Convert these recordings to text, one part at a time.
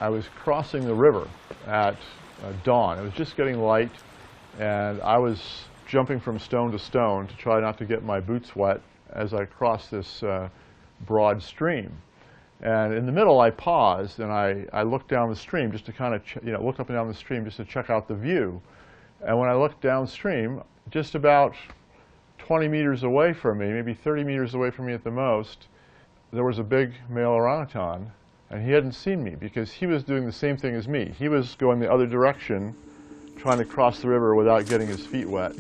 I was crossing the river at dawn. It was just getting light, and I was jumping from stone to stone to try not to get my boots wet as I crossed this broad stream. And in the middle, I paused and I looked down the stream just to kind of, looked up and down the stream just to check out the view. And when I looked downstream, just about 20 meters away from me, maybe 30 meters away from me at the most, there was a big male orangutan. And he hadn't seen me because he was doing the same thing as me. He was going the other direction, trying to cross the river without getting his feet wet.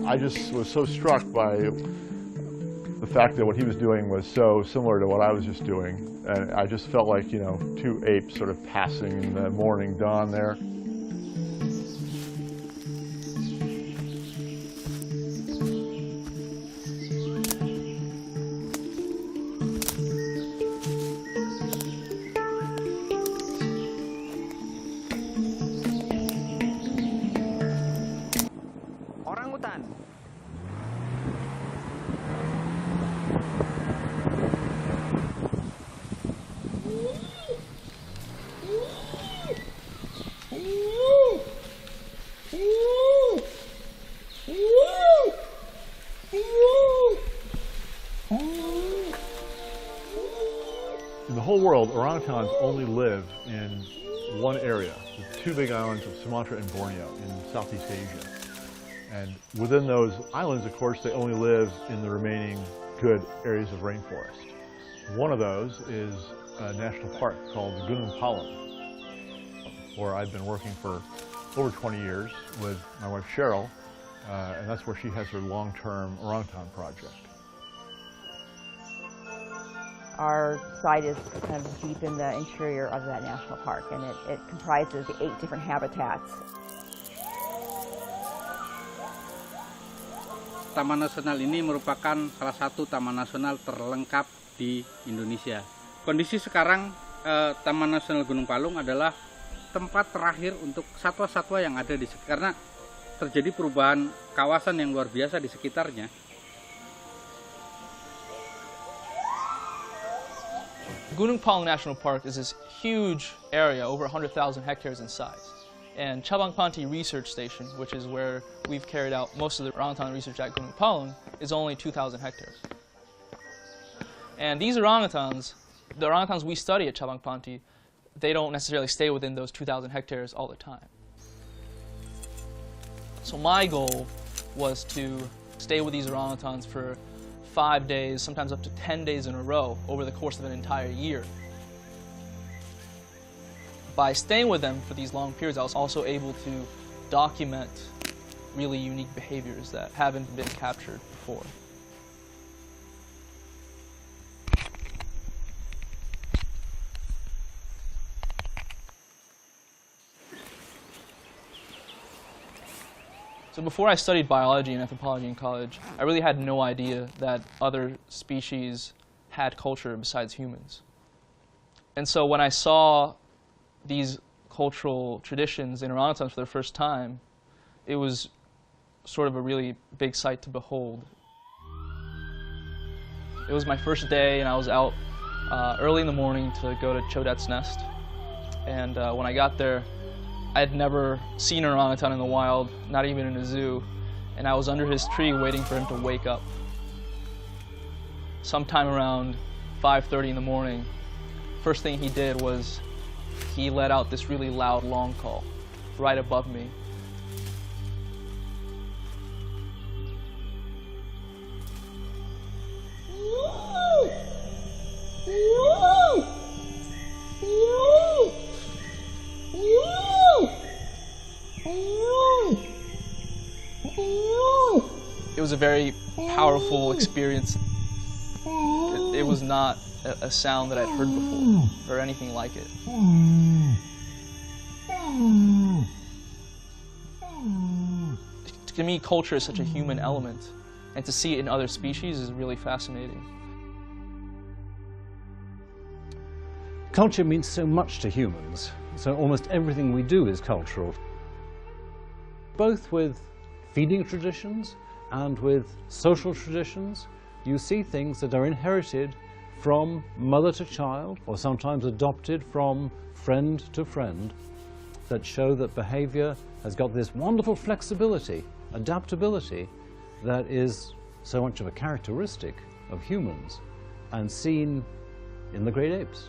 I just was so struck by the fact that what he was doing was so similar to what I was just doing. And I just felt like, two apes sort of passing in the morning dawn there. Orangutan. In the whole world, orangutans only live in one area, the two big islands of Sumatra and Borneo in Southeast Asia. And within those islands, of course, they only live in the remaining good areas of rainforest. One of those is a national park called Gunung Palung, where I've been working for over 20 years with my wife Cheryl, and that's where she has her long-term orangutan project. Our site is kind of deep in the interior of that national park, and it comprises 8 different habitats. Taman nasional ini merupakan salah satu taman nasional terlengkap di Indonesia. Kondisi sekarang Taman Nasional Gunung Palung adalah tempat terakhir untuk satwa-satwa yang ada di sekitar, karena terjadi perubahan kawasan yang luar biasa di sekitarnya. Gunung Palung National Park is this huge area, over 100,000 hectares in size. And Cabang Panti Research Station, which is where we've carried out most of the orangutan research at Gunung Palung, is only 2,000 hectares. And these orangutans, the orangutans we study at Cabang Panti, they don't necessarily stay within those 2,000 hectares all the time. So my goal was to stay with these orangutans for 5 days, sometimes up to 10 days in a row over the course of an entire year. By staying with them for these long periods, I was also able to document really unique behaviors that haven't been captured before. So before I studied biology and anthropology in college, I really had no idea that other species had culture besides humans. And so when I saw these cultural traditions in orangutans for the first time, it was sort of a really big sight to behold. It was my first day, and I was out early in the morning to go to Chodet's nest. And when I got there, I had never seen an orangutan in the wild, not even in a zoo, and I was under his tree waiting for him to wake up. Sometime around 5:30 in the morning, first thing he did was he let out this really loud long call right above me. It was a very powerful experience. It was not a sound that I'd heard before or anything like it. To me, culture is such a human element, and to see it in other species is really fascinating. Culture means so much to humans, so almost everything we do is cultural. Both with feeding traditions and with social traditions, you see things that are inherited from mother to child, or sometimes adopted from friend to friend, that show that behavior has got this wonderful flexibility, adaptability, that is so much of a characteristic of humans and seen in the great apes.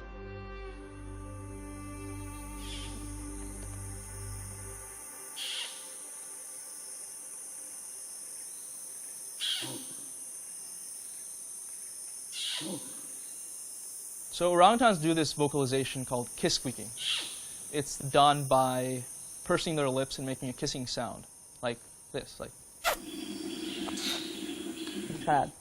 So orangutans do this vocalization called kiss squeaking. It's done by pursing their lips and making a kissing sound, like this, like. Kind of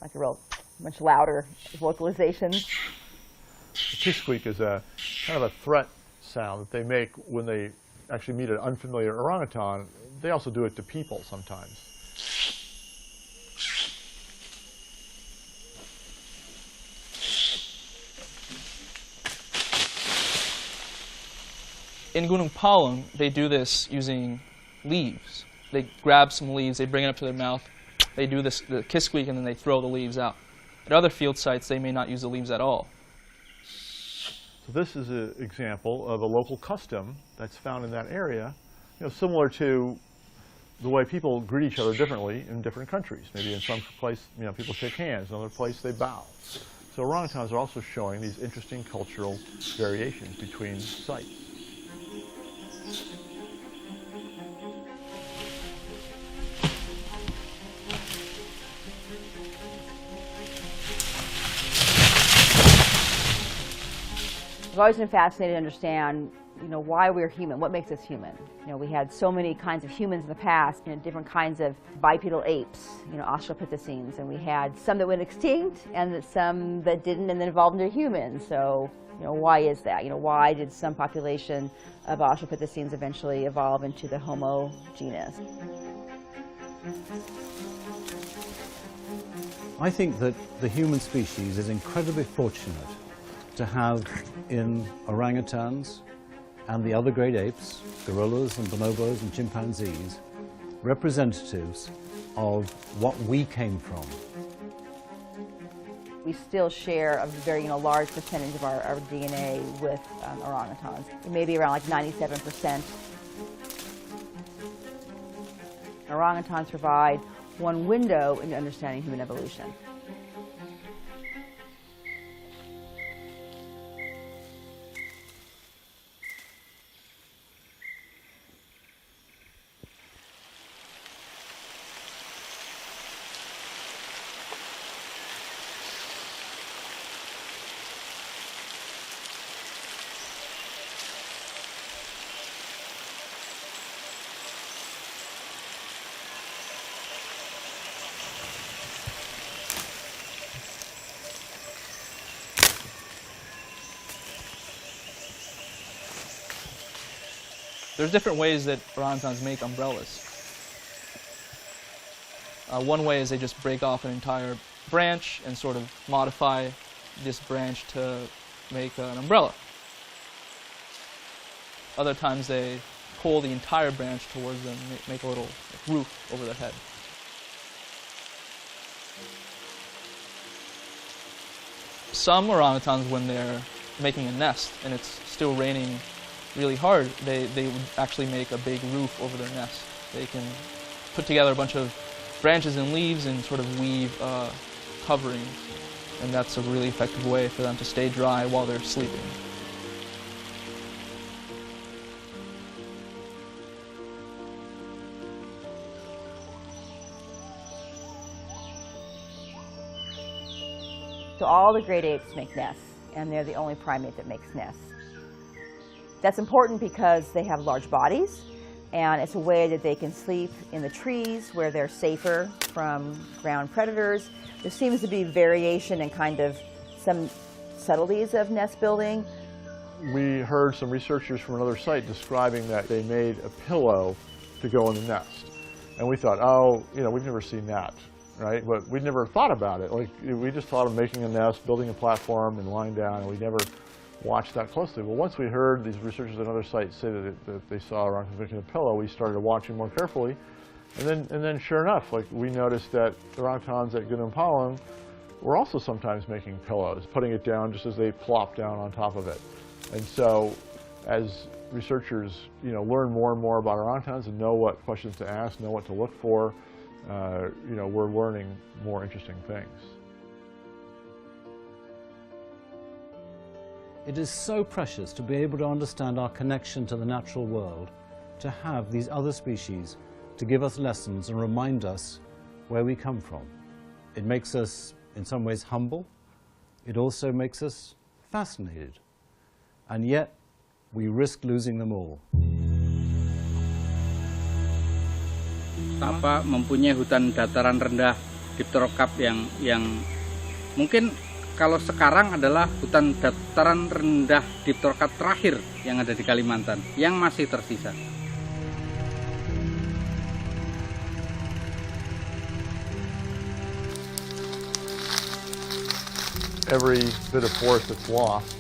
like a real much louder vocalization. The kiss squeak is a kind of a threat sound that they make when they actually meet an unfamiliar orangutan. They also do it to people sometimes. In Gunung Palung, they do this using leaves. They grab some leaves, they bring it up to their mouth, they do this, the kiss squeak, and then they throw the leaves out. At other field sites, they may not use the leaves at all. So this is an example of a local custom that's found in that area, similar to the way people greet each other differently in different countries. Maybe in some place, people shake hands, in another place they bow. So orangutans are also showing these interesting cultural variations between sites. I've always been fascinated to understand, why we're human, what makes us human. We had so many kinds of humans in the past, different kinds of bipedal apes, Australopithecines, and we had some that went extinct and some that didn't and then evolved into humans. So, why is that? Why did some population of Australopithecines eventually evolve into the Homo genus? I think that the human species is incredibly fortunate to have in orangutans and the other great apes, gorillas and bonobos and chimpanzees, representatives of what we came from. We still share a very large percentage of our DNA with orangutans. Maybe around like 97%. Orangutans provide one window into understanding human evolution. There's different ways that orangutans make umbrellas. One way is they just break off an entire branch and sort of modify this branch to make an umbrella. Other times they pull the entire branch towards them and make a little roof over their head. Some orangutans, when they're making a nest and it's still raining really hard, they would actually make a big roof over their nest. They can put together a bunch of branches and leaves and sort of weave coverings, and that's a really effective way for them to stay dry while they're sleeping. So all the great apes make nests, and they're the only primate that makes nests. That's important because they have large bodies, and it's a way that they can sleep in the trees where they're safer from ground predators. There seems to be variation in kind of some subtleties of nest building. We heard some researchers from another site describing that they made a pillow to go in the nest. And we thought, oh, we've never seen that, right? But we never thought about it. Like, we just thought of making a nest, building a platform, and lying down, and we never watch that closely. Well, once we heard these researchers at other sites say that they saw orangutans making a pillow, we started watching more carefully. And then sure enough, like, we noticed that orangutans at Gunung Palung were also sometimes making pillows, putting it down just as they plop down on top of it. And so as researchers, learn more and more about orangutans and know what questions to ask, know what to look for, we're learning more interesting things. It is so precious to be able to understand our connection to the natural world, to have these other species to give us lessons and remind us where we come from. It makes us, in some ways, humble. It also makes us fascinated. And yet, we risk losing them all. Mempunyai hutan dataran rendah dipterokap yang mungkin kalau sekarang adalah hutan dataran rendah dipterokap terakhir yang ada di Kalimantan yang masih tersisa. Every bit of forest that's lost,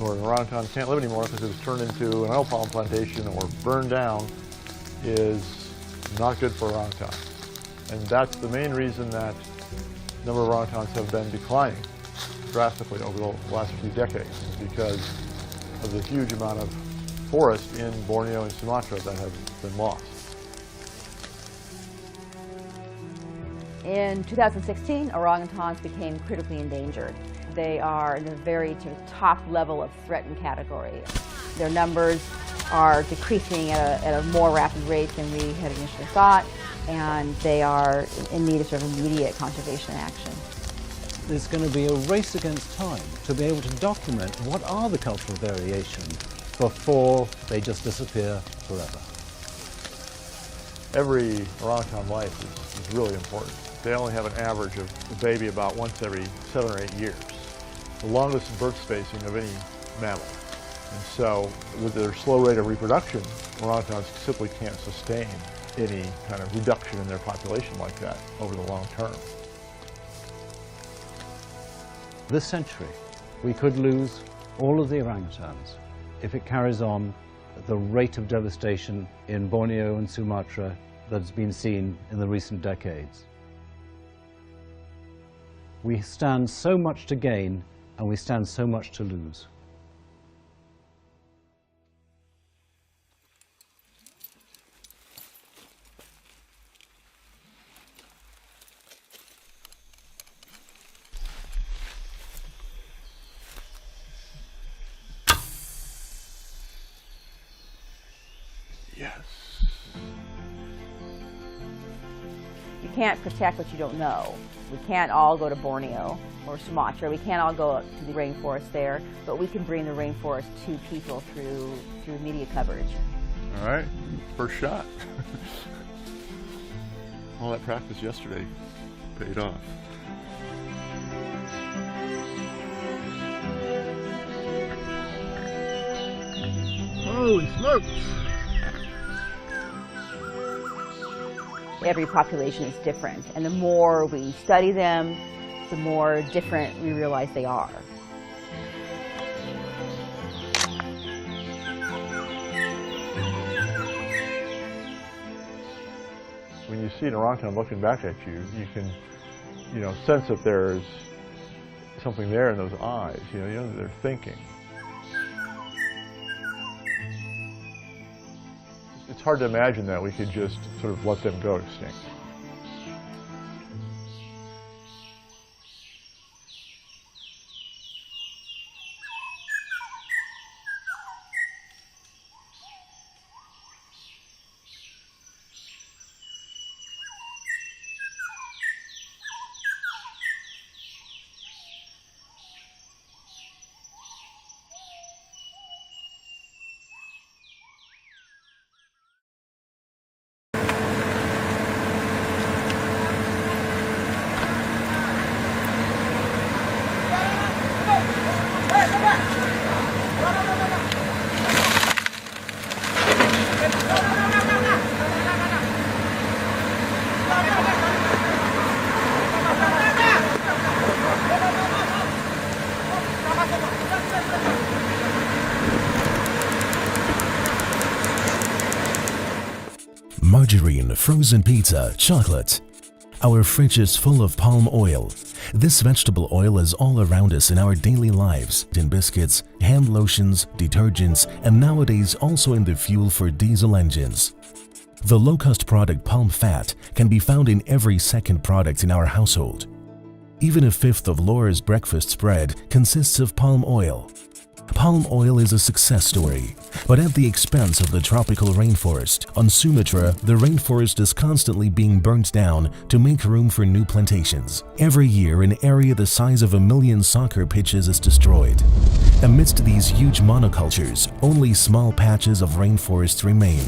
or an orangutan can't live anymore because it was turned into an oil palm plantation or burned down, is not good for orangutan. And that's the main reason that the number of orangutans have been declining drastically over the last few decades, because of the huge amount of forest in Borneo and Sumatra that have been lost. In 2016, orangutans became critically endangered. They are in the very top level of threatened category. Their numbers are decreasing at a more rapid rate than we had initially thought, and they are in need of sort of immediate conservation action. There's going to be a race against time to be able to document what are the cultural variations before they just disappear forever. Every orangutan life is really important. They only have an average of a baby about once every 7 or 8 years, the longest birth spacing of any mammal. And so, with their slow rate of reproduction, orangutans simply can't sustain any kind of reduction in their population like that over the long term. This century, we could lose all of the orangutans if it carries on at the rate of devastation in Borneo and Sumatra that's been seen in the recent decades. We stand so much to gain, and we stand so much to lose. Yes. You can't protect what you don't know. We can't all go to Borneo or Sumatra. We can't all go to the rainforest there, but we can bring the rainforest to people through media coverage. All right, first shot. All that practice yesterday paid off. Holy smokes! Every population is different, and the more we study them, the more different we realize they are. When you see an orangutan looking back at you, you can, sense that there's something there in those eyes. You know that they're thinking. It's hard to imagine that we could just sort of let them go extinct. margarine, frozen pizza, chocolate. Our fridge is full of palm oil. This vegetable oil is all around us in our daily lives, in biscuits, hand lotions, detergents, and nowadays also in the fuel for diesel engines. The low-cost product palm fat can be found in every second product in our household. Even a fifth of Laura's breakfast spread consists of palm oil. Palm oil is a success story, but at the expense of the tropical rainforest. On Sumatra, the rainforest is constantly being burnt down to make room for new plantations. Every year, an area the size of 1 million soccer pitches is destroyed. Amidst these huge monocultures, only small patches of rainforest remain.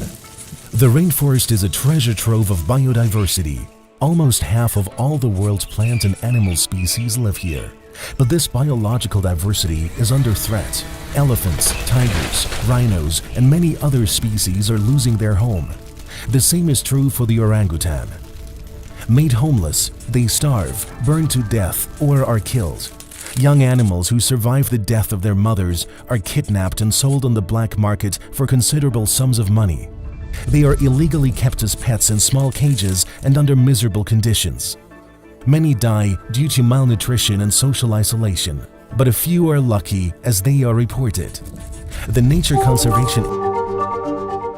The rainforest is a treasure trove of biodiversity. Almost half of all the world's plant and animal species live here. But this biological diversity is under threat. Elephants, tigers, rhinos, and many other species are losing their home. The same is true for the orangutan. Made homeless, they starve, burn to death, or are killed. Young animals who survive the death of their mothers are kidnapped and sold on the black market for considerable sums of money. They are illegally kept as pets in small cages and under miserable conditions. Many die due to malnutrition and social isolation, but a few are lucky as they are reported. The nature conservation...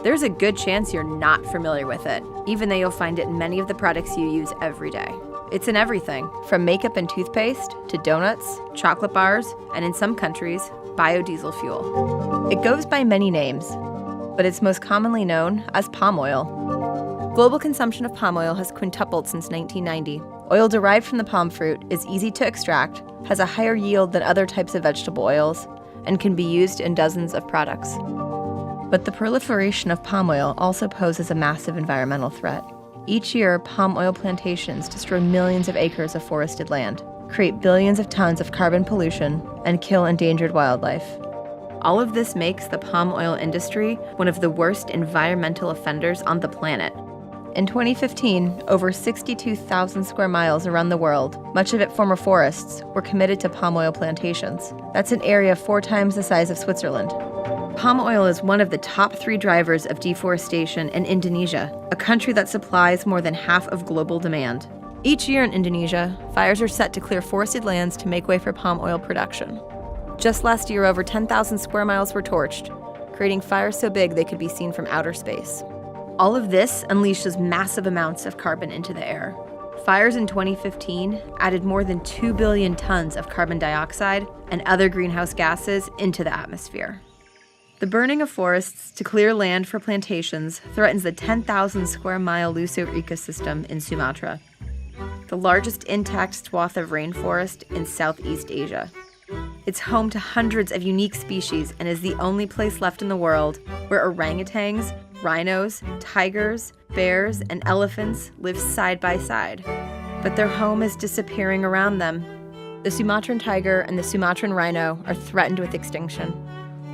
There's a good chance you're not familiar with it, even though you'll find it in many of the products you use every day. It's in everything, from makeup and toothpaste to donuts, chocolate bars, and in some countries, biodiesel fuel. It goes by many names, but it's most commonly known as palm oil. Global consumption of palm oil has quintupled since 1990. Oil derived from the palm fruit is easy to extract, has a higher yield than other types of vegetable oils, and can be used in dozens of products. But the proliferation of palm oil also poses a massive environmental threat. Each year, palm oil plantations destroy millions of acres of forested land, create billions of tons of carbon pollution, and kill endangered wildlife. All of this makes the palm oil industry one of the worst environmental offenders on the planet. In 2015, over 62,000 square miles around the world, much of it former forests, were committed to palm oil plantations. That's an area 4 times the size of Switzerland. Palm oil is one of the top 3 drivers of deforestation in Indonesia, a country that supplies more than half of global demand. Each year in Indonesia, fires are set to clear forested lands to make way for palm oil production. Just last year, over 10,000 square miles were torched, creating fires so big they could be seen from outer space. All of this unleashes massive amounts of carbon into the air. Fires in 2015 added more than 2 billion tons of carbon dioxide and other greenhouse gases into the atmosphere. The burning of forests to clear land for plantations threatens the 10,000 square mile Luso ecosystem in Sumatra, the largest intact swath of rainforest in Southeast Asia. It's home to hundreds of unique species and is the only place left in the world where orangutans, rhinos, tigers, bears, and elephants live side by side. But their home is disappearing around them. The Sumatran tiger and the Sumatran rhino are threatened with extinction.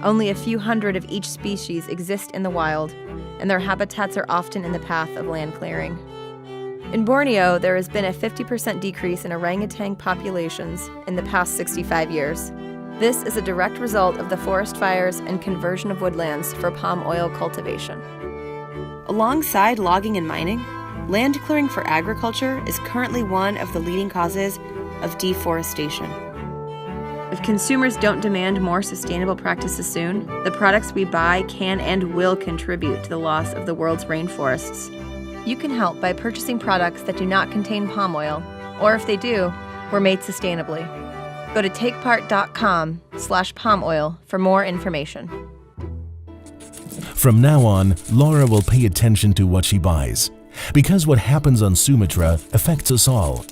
Only a few hundred of each species exist in the wild, and their habitats are often in the path of land clearing. In Borneo, there has been a 50% decrease in orangutan populations in the past 65 years. This is a direct result of the forest fires and conversion of woodlands for palm oil cultivation. Alongside logging and mining, land clearing for agriculture is currently one of the leading causes of deforestation. If consumers don't demand more sustainable practices soon, the products we buy can and will contribute to the loss of the world's rainforests. You can help by purchasing products that do not contain palm oil, or if they do, were made sustainably. Go to takepart.com/palm oil for more information. From now on, Laura will pay attention to what she buys, because what happens on Sumatra affects us all.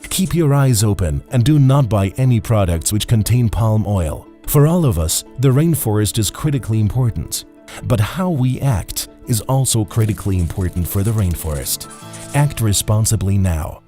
Keep your eyes open and do not buy any products which contain palm oil. For all of us, the rainforest is critically important, but how we act is also critically important for the rainforest. Act responsibly now.